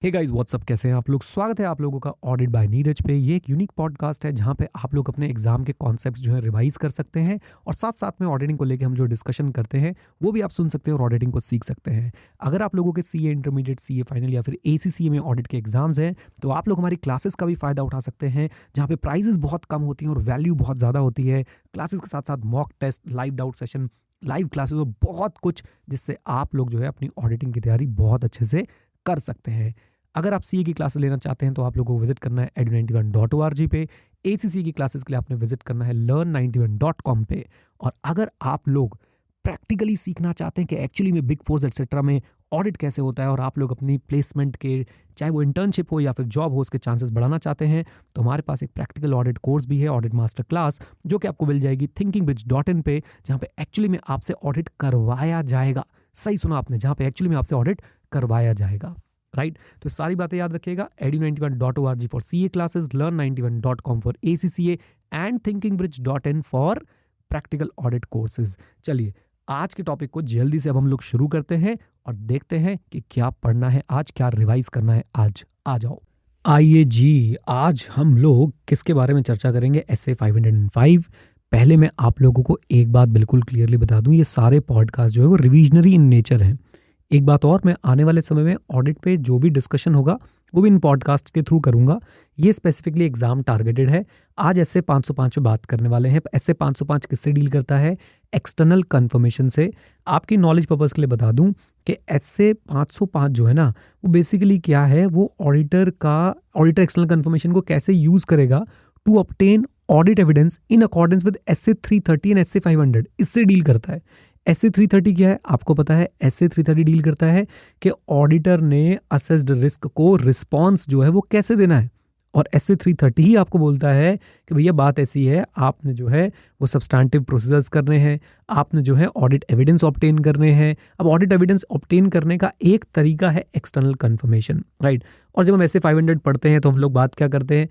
Hey guys what's up, कैसे हैं आप लोग। स्वागत है आप लोगों का ऑडिट बाय नीरज पे। ये एक यूनिक पॉडकास्ट है जहां पे आप लोग अपने एग्जाम के कॉन्सेप्ट्स जो है रिवाइज कर सकते हैं और साथ साथ में ऑडिटिंग को लेके हम जो डिस्कशन करते हैं वो भी आप सुन सकते हैं और ऑडिटिंग को सीख सकते हैं। अगर आप लोगों के सीए इंटरमीडिएट, सीए फाइनल या फिर एसीसीए में ऑडिट के एग्जाम्स हैं तो आप लोग हमारी क्लासेस का भी फ़ायदा उठा सकते हैं, जहाँ पे प्राइजेस बहुत कम होती हैं और वैल्यू बहुत ज़्यादा होती है। क्लासेस के साथ साथ mock test, live doubt session, live classes और बहुत कुछ, जिससे आप लोग जो है अपनी ऑडिटिंग की तैयारी बहुत अच्छे से कर सकते हैं। अगर आप सीए की क्लासेस लेना चाहते हैं तो आप लोगों को विजिट करना है edu91.org पे। एसीसी की क्लासेस के लिए आपने विजिट करना है learn91.com पे। और अगर आप लोग प्रैक्टिकली सीखना चाहते हैं कि एक्चुअली में बिग फोर्स एक्सेट्रा में ऑडिट कैसे होता है और आप लोग अपनी प्लेसमेंट के, चाहे वो इंटर्नशिप हो या फिर जॉब हो, उसके चांसेस बढ़ाना चाहते हैं, तो हमारे पास एक प्रैक्टिकल ऑडिट कोर्स भी है, ऑडिट मास्टर क्लास, जो कि आपको मिल जाएगी thinkingbridge.in पे, जहाँ पे एक्चुअली में आपसे ऑडिट करवाया जाएगा। सही सुना आपने, जहाँ पे एक्चुअली में आपसे ऑडिट करवाया जाएगा। राइट, तो सारी बातें याद रखिएगा। edu91.org for CA classes, learn91.com for ACCA and thinkingbridge.in for practical audit courses. चलिए आज के टॉपिक को जल्दी से अब हम लोग शुरू करते हैं और देखते हैं कि क्या पढ़ना है आज, क्या रिवाइज करना है आज। आ जाओ। आइए जी, आज हम लोग किसके बारे में चर्चा करेंगे? SA 505। पहले मैं आप लोगों को एक बात बिल्कुल क्लियरली बता दूं, ये सारे पॉडकास्ट जो है वो रिविजनरी इन नेचर हैं। एक बात और, मैं आने वाले समय में ऑडिट पे जो भी डिस्कशन होगा वो भी इन पॉडकास्ट के थ्रू करूंगा। ये स्पेसिफिकली एग्जाम टारगेटेड है। आज SA 505 पे बात करने वाले हैं। SA 505 किससे डील करता है? एक्सटर्नल कन्फर्मेशन से। आपकी नॉलेज पर्पज़ के लिए बता दूं कि SA 505 जो है ना, वो बेसिकली क्या है, वो ऑडिटर एक्सटर्नल कन्फर्मेशन को कैसे यूज़ करेगा to obtain audit evidence in accordance with SA 330 and SA 500, इससे डील करता है। SA 330 क्या है आपको पता है? SA 330 डील करता है कि ऑडिटर ने असेस्ड रिस्क को रिस्पॉन्स जो है वो कैसे देना है, और SA 330 ही आपको बोलता है कि भैया बात ऐसी है, आपने जो है वो सब्सटैंटिव प्रोसीजर्स करने हैं, आपने जो है ऑडिट एविडेंस ऑब्टेन करने हैं। अब ऑडिट एविडेंस ऑब्टेन करने का एक तरीका है एक्सटर्नल कन्फर्मेशन, राइट। और जब हम SA 500 पढ़ते हैं तो हम लोग बात क्या करते हैं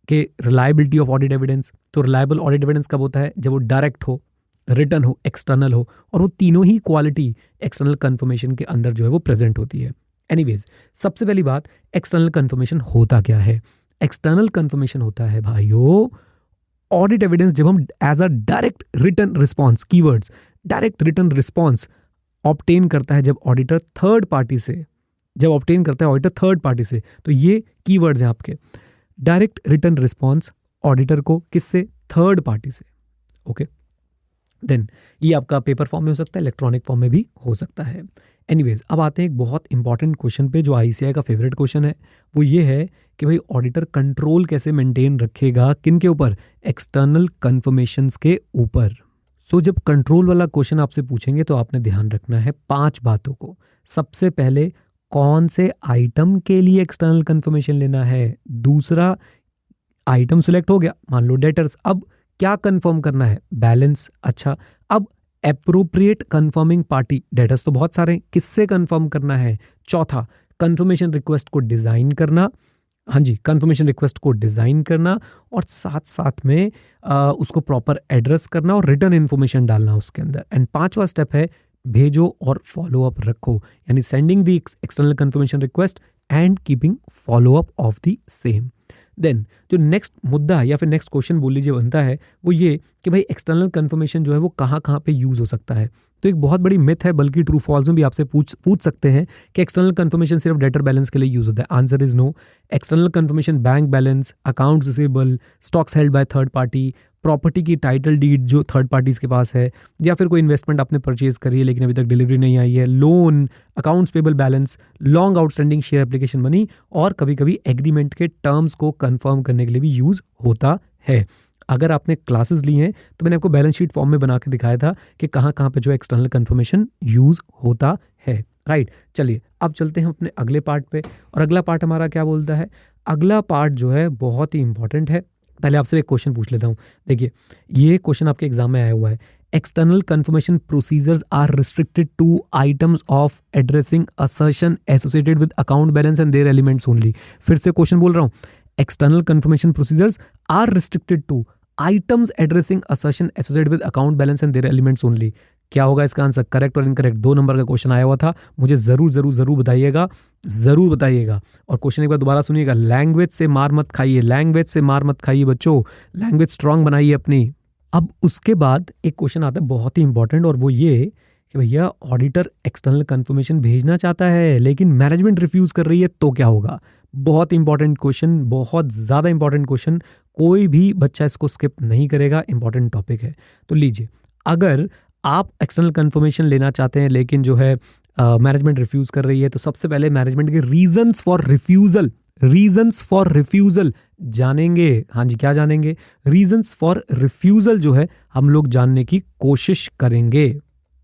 कि रिलायबिलिटी ऑफ ऑडिट एविडेंस। तो रिलायबल ऑडिट एविडेंस कब होता है? जब वो डायरेक्ट हो, रिटर्न हो, एक्सटर्नल हो, और वो तीनों ही क्वालिटी एक्सटर्नल कन्फर्मेशन के अंदर जो है वो प्रेजेंट होती है। एनीवेज, सबसे पहली बात, एक्सटर्नल कन्फर्मेशन होता क्या है? एक्सटर्नल कन्फर्मेशन होता है भाइयों ऑडिट एविडेंस जब हम as a direct written response, keywords, direct written response obtain करता है जब ऑडिटर थर्ड पार्टी से, तो ये कीवर्ड्स हैं आपके। डायरेक्ट रिटर्न रिस्पॉन्स ऑडिटर को किससे? थर्ड पार्टी से। ओके, देन ये आपका पेपर फॉर्म में हो सकता है, इलेक्ट्रॉनिक फॉर्म में भी हो सकता है। एनीवेज, अब आते हैं एक बहुत इंपॉर्टेंट क्वेश्चन पे जो ICAI का फेवरेट क्वेश्चन है। वो ये है कि भाई ऑडिटर कंट्रोल कैसे मेंटेन रखेगा, किन के ऊपर? एक्सटर्नल कन्फर्मेशंस के ऊपर। सो जब कंट्रोल वाला क्वेश्चन आपसे पूछेंगे तो आपने ध्यान रखना है 5 बातों को। सबसे पहले, कौन से आइटम के लिए एक्सटर्नल कन्फर्मेशन लेना है। दूसरा, आइटम सिलेक्ट हो गया, मान लो डेटर्स, अब क्या कंफर्म करना है? बैलेंस। अच्छा, अब एप्रोप्रिएट कंफर्मिंग पार्टी, डेटर्स तो बहुत सारे हैं, किससे कंफर्म करना है? चौथा, कंफर्मेशन रिक्वेस्ट को डिजाइन करना। हाँ जी, कंफर्मेशन रिक्वेस्ट को डिजाइन करना और साथ साथ में उसको प्रॉपर एड्रेस करना और रिटर्न इन्फॉर्मेशन डालना उसके अंदर। एंड 5वां स्टेप है भेजो और फॉलो अप रखो, यानी sending the external confirmation request and keeping follow up of the same. Then जो नेक्स्ट मुद्दा या फिर नेक्स्ट क्वेश्चन बोल लीजिए बनता है वो ये कि भाई एक्सटर्नल कन्फर्मेशन जो है वो कहाँ कहाँ पे यूज़ हो सकता है। तो एक बहुत बड़ी मिथ है, बल्कि ट्रू फॉल्स में भी आपसे पूछ सकते हैं कि एक्सटर्नल कन्फर्मेशन सिर्फ डेटर बैलेंस के लिए यूज़ होता है। Answer is no. External confirmation bank balance, accounts receivable, stocks held by third party, property की टाइटल डीड जो थर्ड पार्टीज के पास है, या फिर कोई इन्वेस्टमेंट आपने परचेज करी है लेकिन अभी तक डिलीवरी नहीं आई है, loan, accounts payable balance, long outstanding share application money, और कभी कभी एग्रीमेंट के टर्म्स को कंफर्म करने के लिए भी यूज़ होता है। अगर आपने क्लासेस ली हैं तो मैंने आपको बैलेंस शीट फॉर्म में बना के दिखाया था कि कहाँ कहाँ पे जो एक्सटर्नल कन्फर्मेशन यूज़ होता है, राइट। चलिए अब चलते हैं अपने अगले पार्ट पे, और अगला पार्ट हमारा क्या बोलता है? अगला पार्ट जो है बहुत ही इंपॉर्टेंट है। पहले आपसे एक क्वेश्चन पूछ लेता हूँ। देखिए, ये क्वेश्चन आपके एग्जाम में आया हुआ है। External confirmation procedures are restricted to items of addressing assertion associated with account balance and their elements only. फिर से क्वेश्चन बोल रहा हूँ, external confirmation procedures are restricted to items addressing assertion associated with account balance and their elements only. क्या होगा इसका answer? Correct और incorrect 2 number का क्वेश्चन आया हुआ था, मुझे ज़रूर बताइएगा, ज़रूर बताइएगा। और क्वेश्चन एक बार दोबारा सुनिएगा, लैंग्वेज से मार मत खाइए, लैंग्वेज से मार मत खाइए बच्चों, लैंग्वेज स्ट्रांग बनाइए अपनी। अब उसके बाद एक क्वेश्चन आता है बहुत ही इंपॉर्टेंट, और वो ये कि भैया ऑडिटर एक्सटर्नल कंफर्मेशन भेजना चाहता है लेकिन मैनेजमेंट रिफ्यूज़ कर रही है, तो क्या होगा? बहुत इंपॉर्टेंट क्वेश्चन, बहुत ज़्यादा इंपॉर्टेंट क्वेश्चन, कोई भी बच्चा इसको स्किप नहीं करेगा, इंपॉर्टेंट टॉपिक है। तो लीजिए, अगर आप एक्सटर्नल कंफर्मेशन लेना चाहते हैं लेकिन जो है मैनेजमेंट रिफ्यूज़ कर रही है, तो सबसे पहले मैनेजमेंट के रीजंस फॉर रिफ्यूज़ल जानेंगे। हाँ जी, क्या जानेंगे? रीजंस फॉर रिफ्यूज़ल जो है हम लोग जानने की कोशिश करेंगे।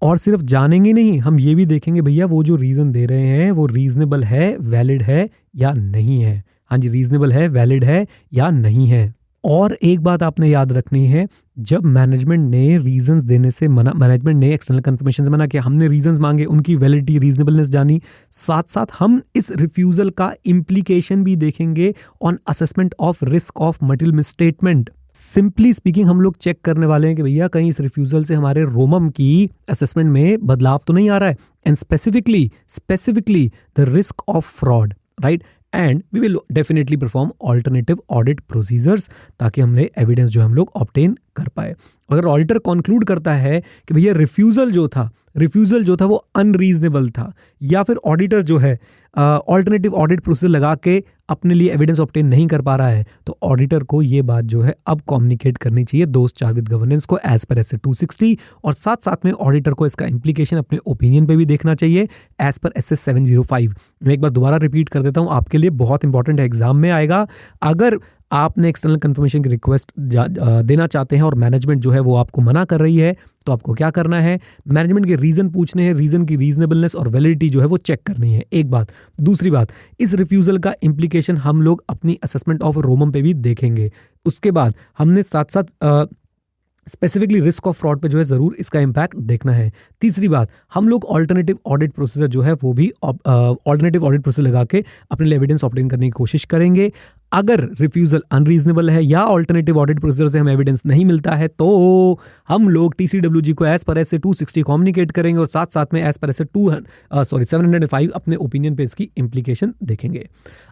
और सिर्फ जानेंगे नहीं, हम ये भी देखेंगे भैया वो जो रीज़न दे रहे हैं वो रीजनेबल है, वैलिड है या नहीं है। हाँ जी, रीजनेबल है, वैलिड है या नहीं है। और एक बात आपने याद रखनी है, जब मैनेजमेंट ने रीजंस देने से मना, मैनेजमेंट ने एक्सटर्नल कंफर्मेशन से मना किया, हमने रीजंस मांगे, उनकी वैलिडिटी, रीजनेबलनेस जानी, साथ साथ हम इस रिफ्यूज़ल का इम्प्लीकेशन भी देखेंगे on assessment of risk of material misstatement. Simply speaking हम लोग चेक करने वाले हैं कि भैया कहीं इस रिफ्यूज़ल से हमारे रोमम की असेसमेंट में बदलाव तो नहीं आ रहा है, and specifically the risk of fraud, right. And we will definitely perform alternative audit procedures, ताकि हमने एविडेंस जो हम लोग ऑब्टेन कर पाए। अगर ऑडिटर कंक्लूड करता है कि भैया रिफ्यूज़ल जो था वो अनरीजनेबल था, या फिर ऑडिटर जो है ऑल्टरनेटिव ऑडिट प्रोसीजर लगा के अपने लिए एविडेंस ऑब्टेन नहीं कर पा रहा है, तो ऑडिटर को ये बात जो है अब कम्युनिकेट करनी चाहिए दोस्त चार्विद गवर्नेंस को एज पर एस 260, और साथ में ऑडिटर को इसका इम्प्लीकेशन अपने ओपिनियन पे भी देखना चाहिए एज पर एस 705। मैं एक बार दोबारा रिपीट कर देता हूँ, आपके लिए बहुत इंपॉर्टेंट है, एग्जाम में आएगा। अगर आपने एक्सटर्नल कंफर्मेशन की रिक्वेस्ट देना चाहते हैं और मैनेजमेंट जो है वो आपको मना कर रही है, तो आपको क्या करना है? मैनेजमेंट के रीजन पूछने हैं, रीजन की रीजनेबलनेस और वैलिडिटी जो है वो चेक करनी है, एक बात। दूसरी बात, इस रिफ्यूज़ल का इम्प्लीकेशन हम लोग अपनी असेसमेंट ऑफ रोमम पे भी देखेंगे। उसके बाद हमने साथ साथ स्पेसिफिकली रिस्क ऑफ फ्रॉड पे जो है ज़रूर इसका इम्पैक्ट देखना है। तीसरी बात, हम लोग ऑल्टरनेटिव ऑडिट प्रोसीजर जो है वो भी ऑल्टरनेटिव ऑडिट प्रोसीजर लगा के अपने लिए एविडेंस ऑब्टेन करने की कोशिश करेंगे। अगर रिफ्यूज़ल अनरीजनेबल है या ऑल्टरनेटिव ऑडिट प्रोसीजर से हमें एविडेंस नहीं मिलता है, तो हम लोग TCWG को एज पर एस 260 कम्युनिकेट करेंगे, और साथ में एज पर एस 705 अपने ओपिनियन पे इसकी इम्प्लीकेशन देखेंगे।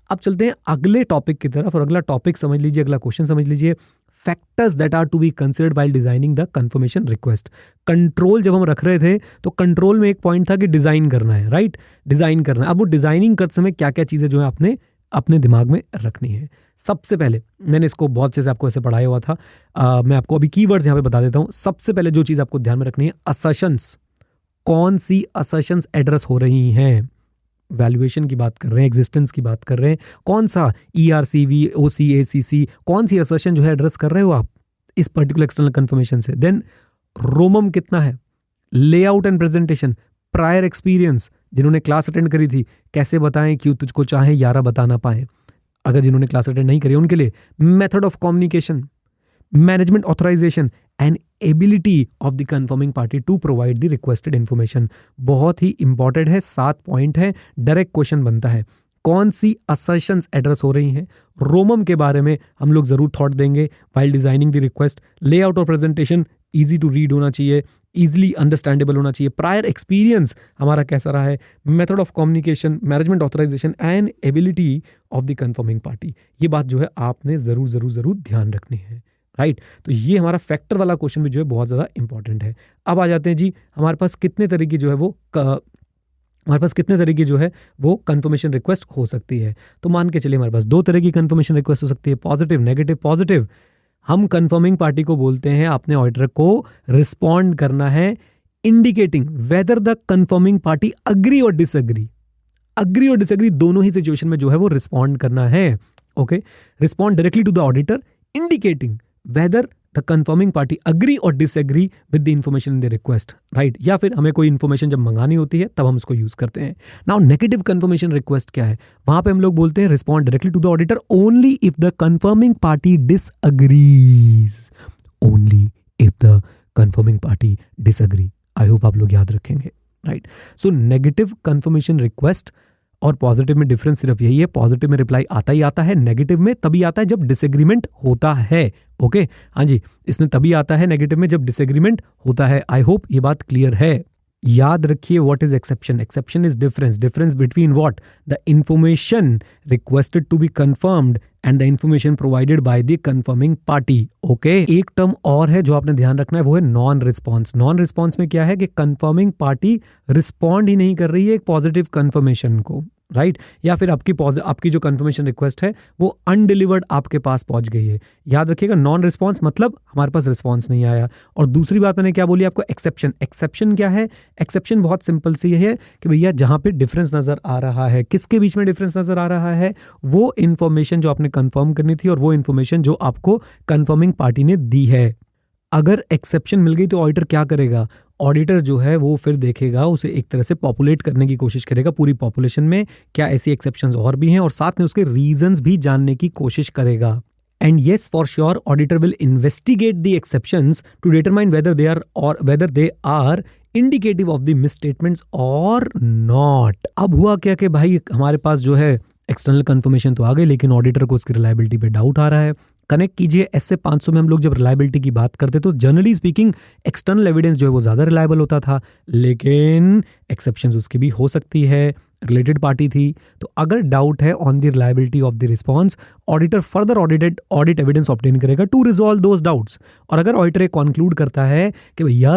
अब चलते हैं अगले टॉपिक की तरफ, और अगला टॉपिक समझ लीजिए, अगला क्वेश्चन समझ लीजिए, factors that are to be considered while designing the confirmation request. Control जब हम रख रहे थे तो कंट्रोल में एक पॉइंट था कि डिजाइन करना है, राइट, डिजाइन करना है। अब वो डिजाइनिंग करते समय क्या क्या चीजें जो है आपने अपने दिमाग में रखनी है। सबसे पहले, मैंने इसको बहुत अच्छे से आपको ऐसे पढ़ाया हुआ था, मैं आपको अभी कीवर्ड्स यहाँ पे बता देता हूँ। सबसे पहले जो चीज आपको ध्यान में रखनी है, असर्शंस। कौन सी असर्शंस एड्रेस हो रही हैं? वैल्यूएशन की बात कर रहे हैं, एग्जिस्टेंस की बात कर रहे हैं, कौन सा ERCV, OC, ACC, कौन सी असर्शन जो है एड्रेस कर रहे हो आप इस पर्टिकुलर एक्सटर्नल कंफर्मेशन से। देन रोमम कितना है, layout and presentation, prior experience, जिन्होंने क्लास अटेंड करी थी, कैसे बताएं क्यों तुझको चाहे यारा बता ना पाए। अगर जिन्होंने क्लास अटेंड नहीं करी उनके लिए method of communication, management authorization and ability of the confirming party to provide the requested information. बहुत ही इंपॉर्टेंट है, 7 पॉइंट है, डायरेक्ट क्वेश्चन बनता है। कौन सी असर्शंस एड्रेस हो रही हैं? रोमम के बारे में हम लोग जरूर थॉट देंगे while designing the request. Layout और प्रेजेंटेशन इजी टू रीड होना चाहिए, इजीली अंडरस्टैंडेबल होना चाहिए। प्रायर एक्सपीरियंस हमारा कैसा रहा है, method of communication, management authorization and ability of the confirming party. ये बात जो है आपने जरूर ध्यान रखनी है, राइट। तो ये हमारा फैक्टर वाला क्वेश्चन भी जो है बहुत ज़्यादा इंपॉर्टेंट है। अब आ जाते हैं जी, हमारे पास कितने तरीके जो है वो कंफर्मेशन रिक्वेस्ट हो सकती है। तो मान के चलिए हमारे पास 2 तरह की कंफर्मेशन रिक्वेस्ट हो सकती है, पॉजिटिव, नेगेटिव। पॉजिटिव, हम कंफर्मिंग पार्टी को बोलते हैं आपने ऑडिटर को रिस्पॉन्ड करना है indicating whether the confirming party agree और डिसएग्री। अग्री और डिसएग्री दोनों ही सिचुएशन में जो है वो रिस्पॉन्ड करना है। Okay, respond directly to the auditor indicating whether the confirming party agree और disagree with the information in the request, right. या फिर हमें कोई इंफॉर्मेशन जब मंगानी होती है तब हम उसको यूज करते हैं। नाउ नेगेटिव कंफर्मेशन रिक्वेस्ट क्या है? वहां पे हम लोग बोलते हैं respond directly to the auditor only if the confirming party disagrees. Only if the confirming party disagree. I hope आप लोग याद रखेंगे, right. So negative confirmation request और पॉजिटिव में डिफरेंस सिर्फ यही है, पॉजिटिव में रिप्लाई आता ही आता है, नेगेटिव में तभी आता है जब डिसएग्रीमेंट होता है। ओके, हाँ जी, इसमें तभी आता है नेगेटिव में जब डिसएग्रीमेंट होता है। आई होप ये बात क्लियर है। याद रखिए, what is exception? Exception is difference between what? The information requested to be confirmed and the information provided by the confirming party. Okay, एक टर्म और है जो आपने ध्यान रखना है, वो है नॉन रिस्पॉन्स। नॉन रिस्पॉन्स में क्या है कि कंफर्मिंग पार्टी रिस्पॉन्ड ही नहीं कर रही है एक पॉजिटिव कंफर्मेशन को, राइट? या फिर आपकी जो कंफर्मेशन रिक्वेस्ट है वो अनडिलीवर्ड आपके पास पहुंच गई है। याद रखिएगा, नॉन रिस्पॉन्स मतलब हमारे पास रिस्पॉन्स नहीं आया। और दूसरी बात मैंने क्या बोली आपको? एक्सेप्शन। एक्सेप्शन क्या है? एक्सेप्शन बहुत सिंपल सी है कि भैया जहां पे डिफरेंस नजर आ रहा है, किसके बीच में डिफरेंस नजर आ रहा है? वो इंफॉर्मेशन जो आपने कंफर्म करनी थी और वो इंफॉर्मेशन जो आपको कंफर्मिंग पार्टी ने दी है। अगर एक्सेप्शन मिल गई तो ऑडिटर क्या करेगा? ऑडिटर जो है वो फिर देखेगा, उसे एक तरह से पॉपुलेट करने की कोशिश करेगा पूरी पॉपुलेशन में, क्या ऐसी एक्सेप्शंस और भी हैं, और साथ में उसके रीजंस भी जानने की कोशिश करेगा। And yes, for sure auditor will investigate the exceptions to determine whether they are indicative of the misstatements और नॉट। अब हुआ क्या कि भाई हमारे पास जो है एक्सटर्नल कंफर्मेशन तो आ गई, लेकिन ऑडिटर को उसकी रिलायबिलिटी पे डाउट आ रहा है। कनेक्ट कीजिए, ऐसे 500 में हम लोग जब रिलायबिलिटी की बात करते तो जनरली स्पीकिंग एक्सटर्नल एविडेंस जो है वो ज़्यादा रिलायबल होता था, लेकिन एक्सेप्शंस उसकी भी हो सकती है, रिलेटेड पार्टी थी। तो अगर डाउट है on the reliability of the response, auditor further audit evidence obtain करेगा टू रिजॉल्व दोज डाउट्स। और अगर ऑडिटर एक कंक्लूड करता है कि भैया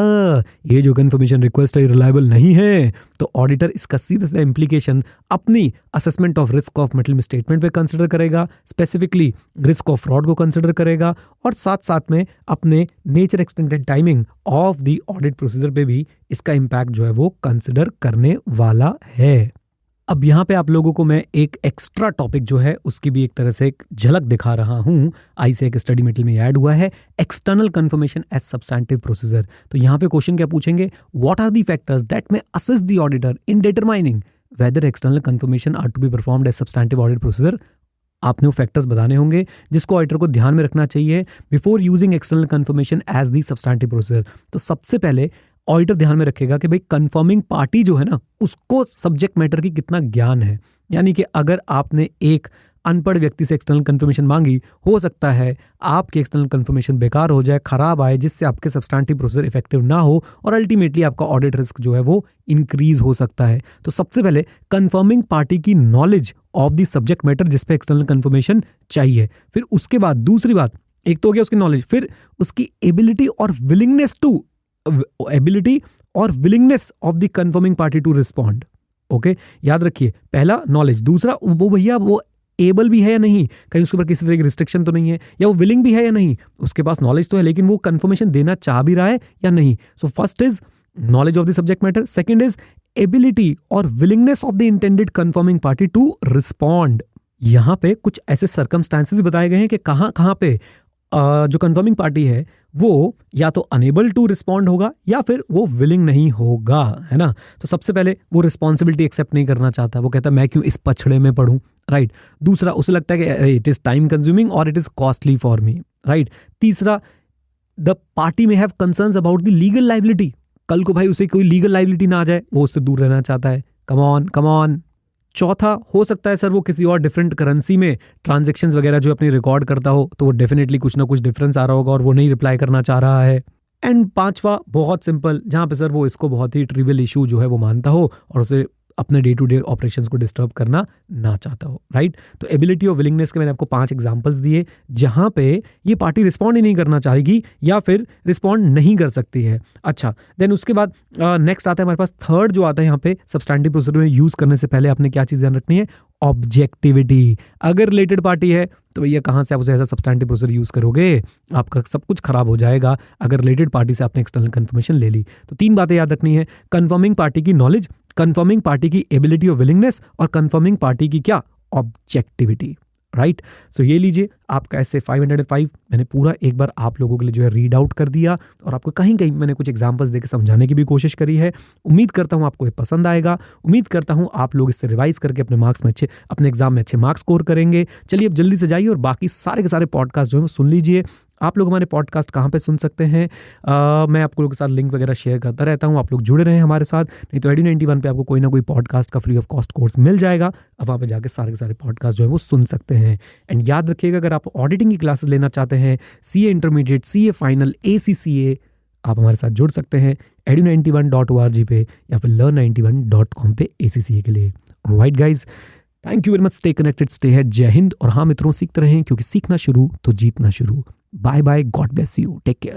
ये जो कंफर्मेशन रिक्वेस्ट है रिलायबल नहीं है, तो ऑडिटर इसका सीधा सीधा इम्प्लीकेशन अपनी assessment of risk of metal misstatement पे कंसिडर करेगा, स्पेसिफिकली रिस्क ऑफ फ्रॉड को कंसिडर करेगा, और साथ साथ में अपने nature, extent and timing of the audit procedure पे भी इसका इम्पैक्ट जो है वो कंसिडर करने वाला है। अब यहाँ पे आप लोगों को मैं एक एक्स्ट्रा टॉपिक जो है उसकी भी एक तरह से एक झलक दिखा रहा हूँ। आई से एक स्टडी मेटेरियल में ऐड हुआ है, external confirmation as substantive procedure. तो यहाँ पे क्वेश्चन क्या पूछेंगे? What are the factors that may assist the auditor in determining whether external confirmation are to be performed as substantive audit procedure. आपने वो फैक्टर्स बताने होंगे जिसको ऑडिटर को ध्यान में रखना चाहिए before using external confirmation as the substantive procedure. तो सबसे पहले ऑडिटर ध्यान में रखेगा कि भाई कंफर्मिंग पार्टी जो है ना, उसको सब्जेक्ट मैटर की कितना ज्ञान है। यानी कि अगर आपने एक अनपढ़ व्यक्ति से एक्सटर्नल कंफर्मेशन मांगी, हो सकता है आपकी एक्सटर्नल कंफर्मेशन बेकार हो जाए, खराब आए, जिससे आपके सब्सटैंटिव प्रोसीजर इफेक्टिव ना हो और अल्टीमेटली आपका ऑडिट रिस्क जो है वो इंक्रीज हो सकता है। तो सबसे पहले कंफर्मिंग पार्टी की knowledge of the subject matter जिस पे एक्सटर्नल कंफर्मेशन चाहिए। फिर उसके बाद दूसरी बात, एक तो हो गया उसकी नॉलेज, फिर उसकी एबिलिटी और willingness of the confirming party to respond. Okay, याद रखिए, पहला नॉलेज, दूसरा वो भैया वो एबल भी है या नहीं, कहीं उसके ऊपर किसी तरह की रिस्ट्रिक्शन तो नहीं है, या वो विलिंग भी है या नहीं, उसके पास नॉलेज तो है लेकिन वो कंफर्मेशन देना चाह भी रहा है या नहीं। So first is knowledge of the subject matter, second is ability और willingness of the intended confirming party to respond. यहाँ पे कुछ ऐसे सर्कमस्टांसेस बताए गए हैं कि कहाँ पे जो कंफर्मिंग पार्टी है वो या तो अनेबल टू रिस्पॉन्ड होगा या फिर वो विलिंग नहीं होगा, है ना। तो सबसे पहले वो रिस्पॉन्सिबिलिटी एक्सेप्ट नहीं करना चाहता, वो कहता है मैं क्यों इस पछड़े में पढ़ूं, राइट। दूसरा, उसे लगता है कि इट इज टाइम कंज्यूमिंग और it is costly for me, right. तीसरा, द पार्टी में have concerns about the legal liability, कल को भाई उसे कोई लीगल लाइबिलिटी ना आ जाए, वो उससे दूर रहना चाहता है, कम ऑन। चौथा, हो सकता है सर वो किसी और डिफरेंट करेंसी में ट्रांजैक्शंस वगैरह जो अपनी रिकॉर्ड करता हो, तो वो डेफिनेटली कुछ ना कुछ डिफरेंस आ रहा होगा और वो नहीं रिप्लाई करना चाह रहा है। एंड पांचवा, बहुत सिंपल, जहां पे सर वो इसको बहुत ही ट्रिवियल इशू जो है वो मानता हो और उसे अपने डे टू डे ऑपरेशंस को डिस्टर्ब करना ना चाहता हो, राइट। तो एबिलिटी और विलिंगनेस के मैंने आपको 5 एग्जांपल्स दिए जहां पे ये पार्टी रिस्पॉन्ड ही नहीं करना चाहेगी या फिर रिस्पॉन्ड नहीं कर सकती है। अच्छा, देन उसके बाद नेक्स्ट आता है हमारे पास थर्ड जो आता है यहाँ पे सब्सटैंटिव प्रोसीजर में यूज करने से पहले आपने क्या चीज ध्यान रखनी है? ऑब्जेक्टिविटी। अगर रिलेटेड पार्टी है तो भैया कहाँ से आप उसे ऐसा सब्सटैंटिव प्रोसीजर यूज करोगे, आपका सब कुछ खराब हो जाएगा अगर रिलेटेड पार्टी से आपने एक्सटर्नल कंफर्मेशन ले ली। तो 3 बातें याद रखनी है, कंफर्मिंग पार्टी की नॉलेज, कंफर्मिंग पार्टी की एबिलिटी और विलिंगनेस, और कंफर्मिंग पार्टी की क्या? Objectivity, right. सो ये लीजिए आपका ऐसे 505 मैंने पूरा एक बार आप लोगों के लिए जो है रीड आउट कर दिया और आपको कहीं कहीं मैंने कुछ एग्जांपल्स देकर समझाने की भी कोशिश करी है। उम्मीद करता हूँ आपको ये पसंद आएगा, उम्मीद करता हूँ आप लोग इससे रिवाइज करके अपने एग्जाम में अच्छे मार्क्स स्कोर करेंगे। चलिए अब जल्दी से जाइए और बाकी सारे के सारे पॉडकास्ट जो है सुन लीजिए। आप लोग हमारे पॉडकास्ट कहाँ पे सुन सकते हैं, मैं आप लोगों के साथ लिंक वगैरह शेयर करता रहता हूँ, आप लोग जुड़े रहें हमारे साथ। नहीं तो Edu91 पे आपको कोई ना कोई पॉडकास्ट का फ्री ऑफ कॉस्ट कोर्स मिल जाएगा, अब वहाँ पे जाके सारे के सारे पॉडकास्ट जो है वो सुन सकते हैं। एंड याद रखिएगा, अगर आप ऑडिटिंग की क्लासेस लेना चाहते हैं, CA intermediate, CA final, ACCA, आप हमारे साथ जुड़ सकते हैं edu91.org पे या फिर learn91.com पे ACCA के लिए। Right guys, thank you very much, stay connected, stay head, जय हिंद। और हाँ मित्रों, सीखते रहें, क्योंकि सीखना शुरू तो जीतना शुरू। Bye bye, God bless you, take care.